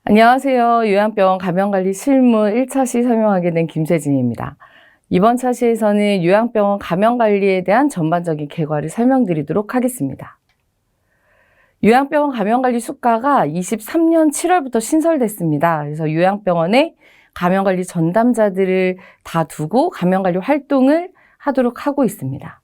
안녕하세요. 요양병원 감염관리 실무 1차 시 설명하게 된 김세진입니다. 이번 차시에서는 요양병원 감염관리에 대한 전반적인 결과를 설명드리도록 하겠습니다. 요양병원 감염관리 수가가 23년 7월부터 신설됐습니다. 그래서 요양병원에 감염관리 전담자들을 다 두고 감염관리 활동을 하도록 하고 있습니다.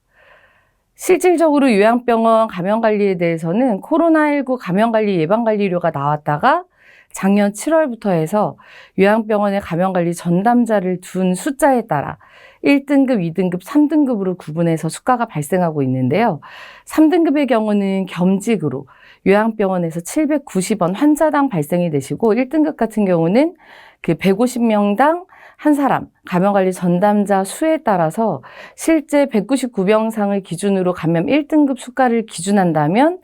실질적으로 요양병원 감염관리에 대해서는 코로나19 감염관리 예방관리료가 나왔다가 작년 7월부터 해서 요양병원에 감염관리 전담자를 둔 숫자에 따라 1등급, 2등급, 3등급으로 구분해서 수가가 발생하고 있는데요. 3등급의 경우는 겸직으로 요양병원에서 790원 환자당 발생이 되시고 1등급 같은 경우는 그 150명당 한 사람 감염관리 전담자 수에 따라서 실제 199병상을 기준으로 감염 1등급 수가를 기준한다면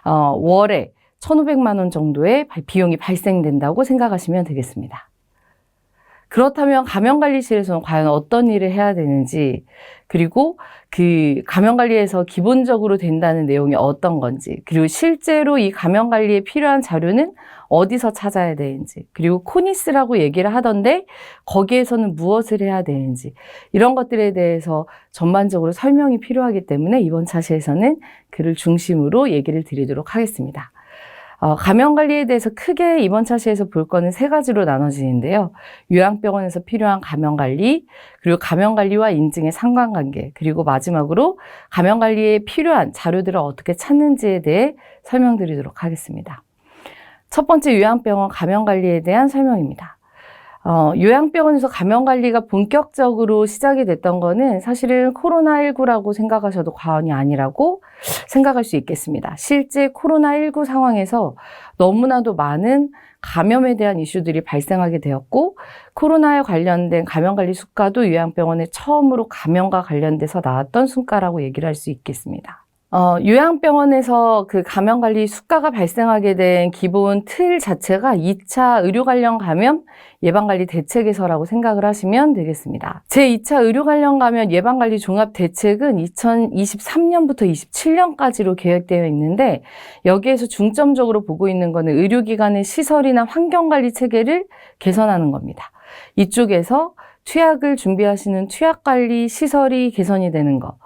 월에 1,500만 원 정도의 비용이 발생된다고 생각하시면 되겠습니다. 그렇다면 감염관리실에서는 과연 어떤 일을 해야 되는지, 그리고 그 감염관리에서 기본적으로 된다는 내용이 어떤 건지, 그리고 실제로 이 감염관리에 필요한 자료는 어디서 찾아야 되는지, 그리고 코니스라고 얘기를 하던데 거기에서는 무엇을 해야 되는지, 이런 것들에 대해서 전반적으로 설명이 필요하기 때문에 이번 차시에서는 그를 중심으로 얘기를 드리도록 하겠습니다. 감염관리에 대해서 크게 이번 차시에서 볼 거는 세 가지로 나눠지는데요. 요양병원에서 필요한 감염관리, 그리고 감염관리와 인증의 상관관계, 그리고 마지막으로 감염관리에 필요한 자료들을 어떻게 찾는지에 대해 설명드리도록 하겠습니다. 첫 번째, 요양병원 감염관리에 대한 설명입니다. 요양병원에서 감염관리가 본격적으로 시작이 됐던 거는 사실은 코로나19라고 생각하셔도 과언이 아니라고 생각할 수 있겠습니다. 실제 코로나19 상황에서 너무나도 많은 감염에 대한 이슈들이 발생하게 되었고, 코로나에 관련된 감염관리 수가도 요양병원에 처음으로 감염과 관련돼서 나왔던 수가라고 얘기를 할 수 있겠습니다. 요양병원에서 그 감염관리 수가가 발생하게 된 기본 틀 자체가 2차 의료 관련 감염 예방관리 대책에서라고 생각을 하시면 되겠습니다. 제2차 의료 관련 감염 예방관리 종합 대책은 2023년부터 27년까지로 계획되어 있는데, 여기에서 중점적으로 보고 있는 것은 의료기관의 시설이나 환경관리 체계를 개선하는 겁니다. 이쪽에서 투약을 준비하시는 투약관리 시설이 개선이 되는 것,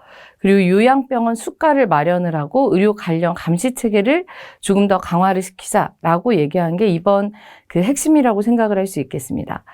그리고 요양병원 수가를 마련을 하고 의료 관련 감시 체계를 조금 더 강화를 시키자라고 얘기한 게 이번 그 핵심이라고 생각을 할 수 있겠습니다.